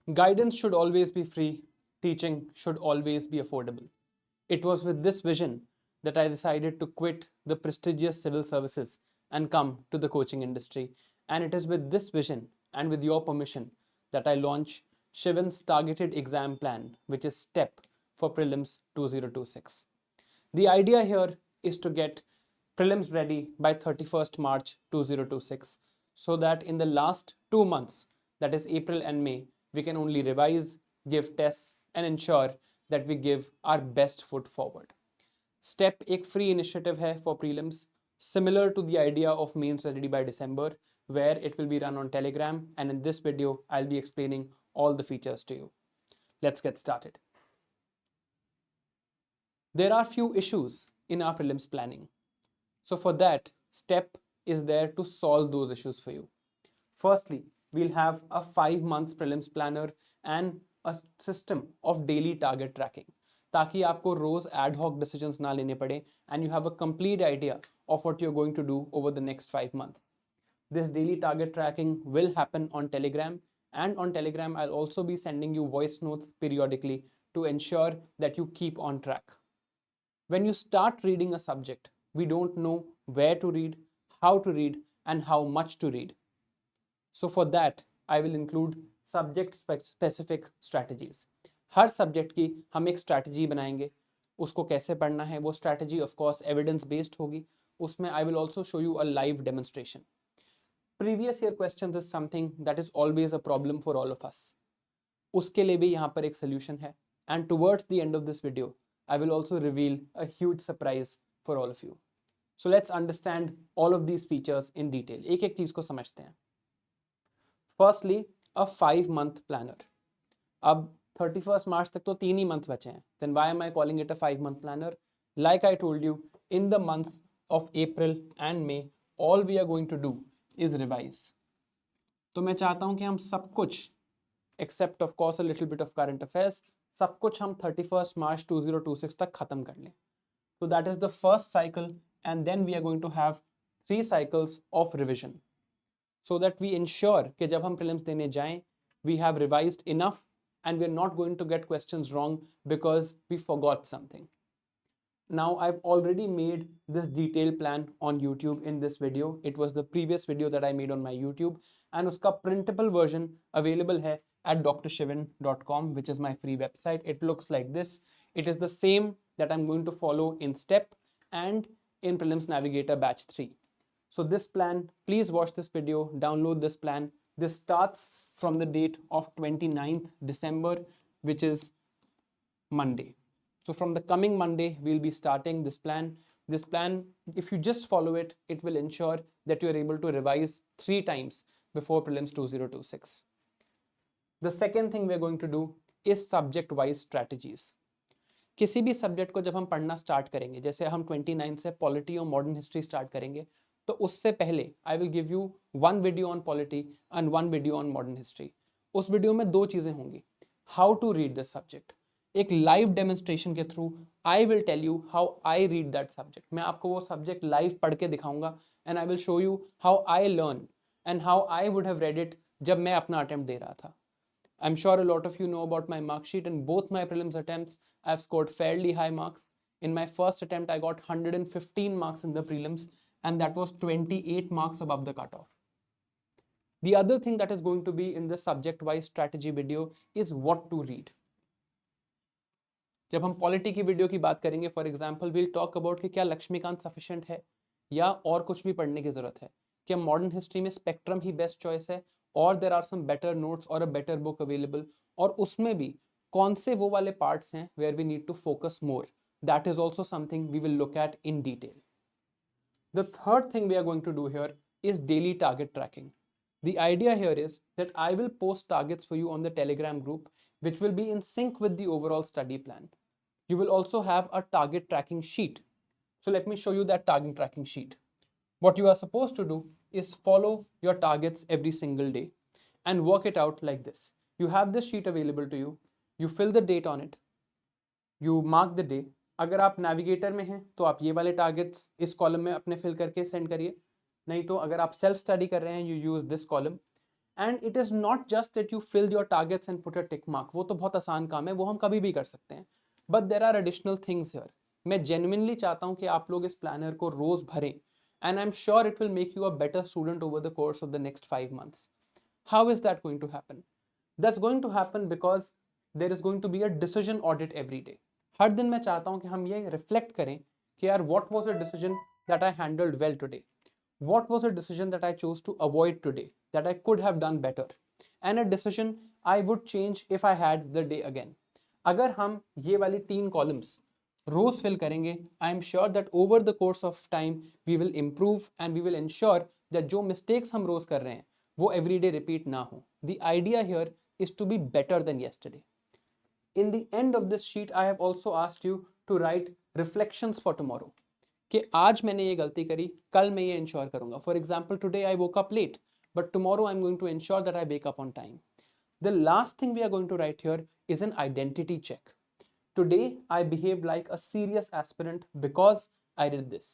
Guidance should always be free, teaching should always be affordable. It was with this vision that I decided to quit the prestigious civil services and come to the coaching industry. And it is with this vision and with your permission that I launch Shivan's targeted exam plan, which is STEP for Prelims 2026. The idea here is to get prelims ready by 31st March 2026 so that in the last 2 months, that is April and May, we can only revise, give tests, and ensure that we give our best foot forward. Step एक free initiative है for prelims similar to the idea of mains ready by December, where it will be run on Telegram, and in this video I'll be explaining all the features to you. Let's get started. There are few issues in our prelims planning. So for that, STEP is there to solve those issues for you. Firstly, we'll have a 5 months prelims planner and a system of daily target tracking, ताकि आपको रोज ad hoc decisions ना लेने पड़े and you have a complete idea of what you're going to do over the next 5 months. This daily target tracking will happen on Telegram, and on Telegram I'll also be sending you voice notes periodically to ensure that you keep on track. When you start reading a subject, we don't know where to read, how to read, and how much to read. So for that, I will include subject specific strategies. Her subject की हम एक strategy बनाएंगे, उसको कैसे पढ़ना है, वो strategy of course evidence based होगी. उसमें I will also show you a live demonstration. Previous year questions is something that is always a problem for all of us. उसके लिए भी यहाँ पर एक सोल्यूशन है. And towards the end of this video I will also reveal a huge surprise for all of you. So let's understand all of these features in detail. एक एक चीज को समझते हैं. Firstly, a 5-month planner. अब 31st March तक तो 3 ही month बचे हैं. Then why am I calling it a 5-month planner? Like I told you, in the month of April and May, all we are going to do is revise. तो मैं चाहता हूं कि हम सब कुछ, except of course a little bit of current affairs, सब कुछ हम 31st March 2026 तक खत्म कर लें. So that is the first cycle, and then we are going to have 3 cycles of revision, so that we ensure कि जब हम prelims देने जाएं, we have revised enough and we are not going to get questions wrong because we forgot something. Now I've already made this detailed plan on YouTube in this video. It was the previous video that I made on my YouTube, and उसका printable version available है at drshivan.com, which is my free website. It looks like this. It is the same that I'm going to follow in STEP and in Prelims Navigator Batch 3. So this plan, please watch this video, download this plan. This starts from the date of 29th December, which is Monday. So from the coming Monday, we'll be starting this plan. This plan, if you just follow it, it will ensure that you're able to revise 3 times before Prelims 2026. The second thing we're going to do is subject wise strategies. किसी भी subject को जब हम पढ़ना start करेंगे, जैसे हम 29 से पॉलिटी और मॉडर्न हिस्ट्री स्टार्ट करेंगे, तो उससे पहले I will give you 1 video on polity and 1 video on modern history. उस वीडियो में 2 चीजें होंगी. How to read this subject, एक लाइव डेमोन्स्ट्रेशन के through I will tell you how I read that subject. मैं आपको वो सब्जेक्ट लाइव पढ़ के दिखाऊंगा and I will show you how I learn and how I would have read it जब मैं अपना अटेम्प्ट दे रहा था. I'm sure a lot of you know about my mark sheet. In both my prelims attempts, I've scored fairly high marks. In my first attempt, I got 115 marks in the prelims, and that was 28 marks above the cutoff. The other thing that is going to be in the subject-wise strategy video is what to read. जब हम polity की video की बात करेंगे, for example will talk about कि क्या Laxmikant sufficient है या और कुछ भी पढ़ने की जरूरत है, क्या मॉडर्न हिस्ट्री में स्पेक्ट्रम ही बेस्ट चॉइस है, और there are some better notes और अ बेटर बुक अवेलेबल, और उसमें भी कौन से वो वाले पार्ट्स हैं where we need to focus more. That is also something we will look at in detail. The third thing we are going to do here is daily target tracking. The idea here is that I will post targets for you on the Telegram group, which will be in sync with the overall study plan. You will also have a target tracking sheet. So let me show you that target tracking sheet. What you are supposed to do is follow your targets every single day and work it out like this. You have this sheet available to you. You fill the date on it. You mark the day. अगर आप navigator में हैं तो आप ये वाले targets इस column में अपने फिल करके सेंड करिए. नहीं तो अगर आप सेल्फ स्टडी कर रहे हैं, you use this column. And it is not just that you fill your targets and put a tick mark, वो तो बहुत आसान काम है, वो हम कभी भी कर सकते हैं, but there are additional things here. मैं जेन्युइनली चाहता हूँ कि आप लोग इस प्लानर को रोज भरें, and I am sure it will make you a better student over the course of the next 5 months. How is that going to happen? That's going to happen because there is going to be a decision audit every day. हर दिन मैं चाहता हूं कि हम ये reflect करें कि यार what was a decision that I handled well today? What was a decision that I chose to avoid today that I could have done better? And a decision I would change if I had the day again. अगर हम ये वाली 3 columns रोज fill करेंगे, I am sure that over the course of time we will improve and we will ensure that जो mistakes हम रोज कर रहे हैं वो एवरीडे रिपीट ना हो. The idea here is to be better than yesterday. In the end of this sheet, I have also asked you to write reflections for tomorrow. कि आज मैंने ये गलती करी, कल मैं ये इंश्योर करूंगा. For example today I woke up late, but tomorrow I am going to ensure that I wake up on time. The last thing we are going to write here is an identity check. Today I behaved like a serious aspirant because I did this.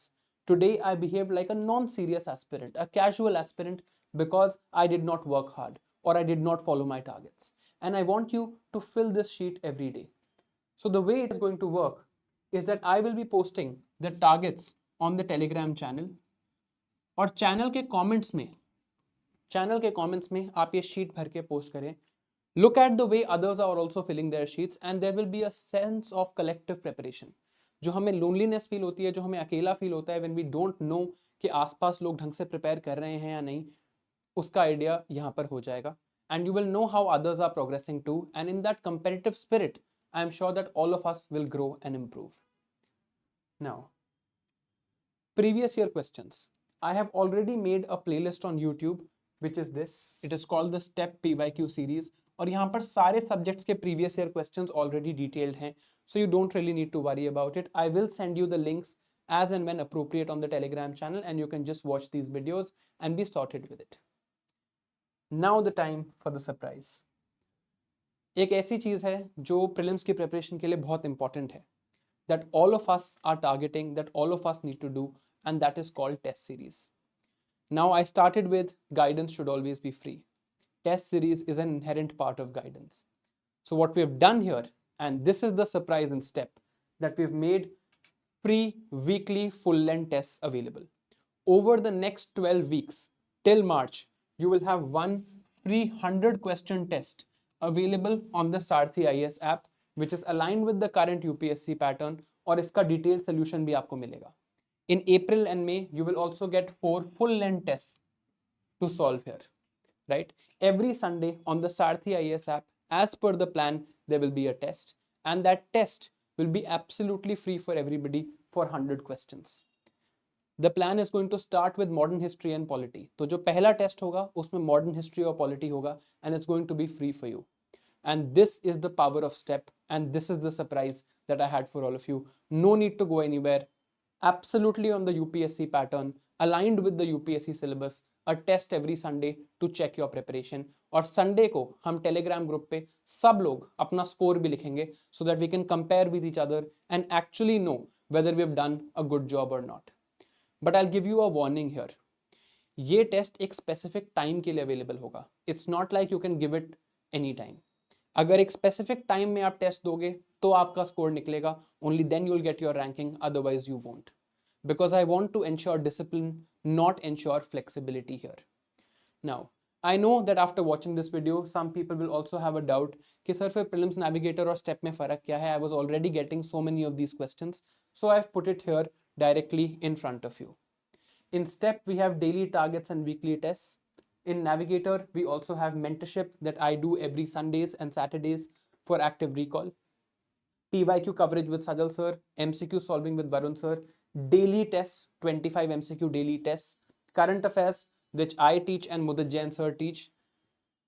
Today I behaved like a non-serious aspirant, a casual aspirant, because I did not work hard or I did not follow my targets. And I want you to fill this sheet every day. So the way it is going to work is that I will be posting the targets on the Telegram channel, और channel के comments में आप ये sheet भर के post करें. Look at the way others are also filling their sheets and there will be a sense of collective preparation. जो हमें loneliness फील होती है, जो हमें अकेला फील होता है when we don't know कि आसपास लोग ढंग से प्रिपेयर कर रहे हैं या नहीं, उसका आइडिया यहाँ पर हो जाएगा. And you will know how others are progressing too, and in that competitive spirit I am sure that all of us will grow and improve. Now, previous year questions. I have already made a playlist on YouTube which is this. It is called the Step PYQ series. और यहाँ पर सारे subjects के previous year questions already detailed हैं. So you don't really need to worry about it. I will send you the links as and when appropriate on the Telegram channel and you can just watch these videos and be sorted with it. Now the time for the surprise. एक ऐसी चीज़ है जो prelims की preparation के लिए बहुत important है. That all of us are targeting, that all of us need to do, and that is called test series. Now I started with guidance should always be free. Test series is an inherent part of guidance. So what we have done here, and this is the surprise in step, that we've made free weekly full length tests available. Over the next 12 weeks till March, you will have one free 100 question test available on the Sarthi IAS app, which is aligned with the current UPSC pattern, और इसका detailed solution भी आपको मिलेगा. In April and May, you will also get 4 full length tests to solve here, right? Every Sunday on the Sarthi IAS app, as per the plan, there will be a test, and that test will be absolutely free for everybody for 100 questions. The plan is going to start with modern history and polity. तो जो पहला test होगा उसमें modern history और polity होगा, and it's going to be free for you. And this is the power of STEP, and this is the surprise that I had for all of you. No need to go anywhere. Absolutely on the UPSC pattern, aligned with the UPSC syllabus, a test every Sunday to check your preparation. और Sunday को हम Telegram group पे सब लोग अपना score भी लिखेंगे so that we can compare with each other and actually know whether we have done a good job or not. But I'll give you a warning here. ये test एक specific time के लिए available होगा. It's not like you can give it any time. अगर एक specific time में आप test दोगे तो आपका स्कोर निकलेगा. Only then you will get your ranking, otherwise you won't. Because I want to ensure discipline, not ensure flexibility here. Now, I know that after watching this video, some people will also have a doubt कि sir फिर prelims navigator और step में फ़र्क क्या है? I was already getting so many of these questions, so I've put it here directly in front of you. In step, we have daily targets and weekly tests. In navigator, we also have mentorship that I do every Sundays and Saturdays for active recall. PYQ coverage with Sajal sir, MCQ solving with Varun sir, daily tests, 25 MCQ daily tests, current affairs, which I teach and Mudit Jain sir teach,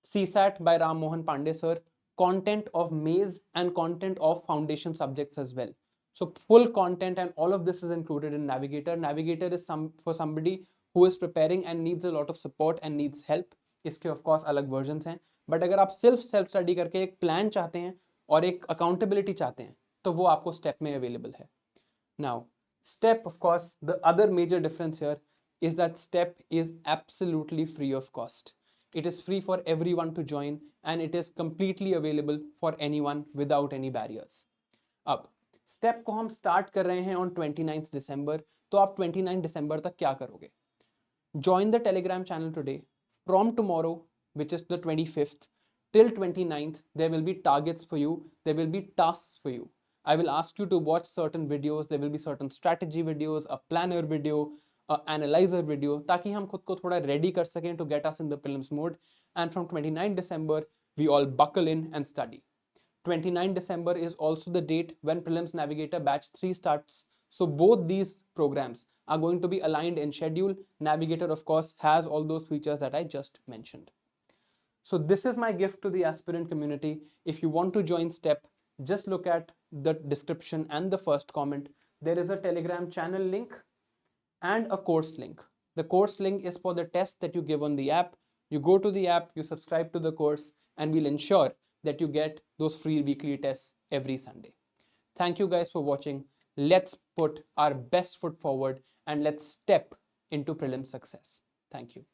CSAT by Ram Mohan Pandey sir, content of maze and content of foundation subjects as well. So full content and all of this is included in Navigator. Navigator is for somebody who is preparing and needs a lot of support and needs help. इसके of course अलग versions हैं, but अगर आप self study करके एक plan चाहते हैं और एक accountability चाहते हैं तो वो आपको step में available है. Now, step, of course, the other major difference here is that step is absolutely free of cost. It is free for everyone to join and it is completely available for anyone without any barriers. अब step को हम start कर रहे हैं on 29th दिसंबर, तो आप 29 दिसंबर तक क्या करोगे? Join the Telegram channel today. From tomorrow, which is the 25th, till 29th, there will be targets for you, there will be tasks for you. I will ask you to watch certain videos, there will be certain strategy videos, a planner video, analyzer video, ताकि हम खुद को थोड़ा ready कर सकें to get us in the prelims mode. And from 29 December, we all buckle in and study. 29 December is also the date when Prelims Navigator Batch 3 starts. So both these programs are going to be aligned in schedule. Navigator, of course, has all those features that I just mentioned. So this is my gift to the aspirant community. If you want to join STEP, just look at the description and the first comment. There is a Telegram channel link and a course link. The course link is for the test that you give on the app. You go to the app, you subscribe to the course, and we'll ensure that you get those free weekly tests every Sunday. Thank you guys for watching. Let's put our best foot forward and let's step into prelim success. Thank you.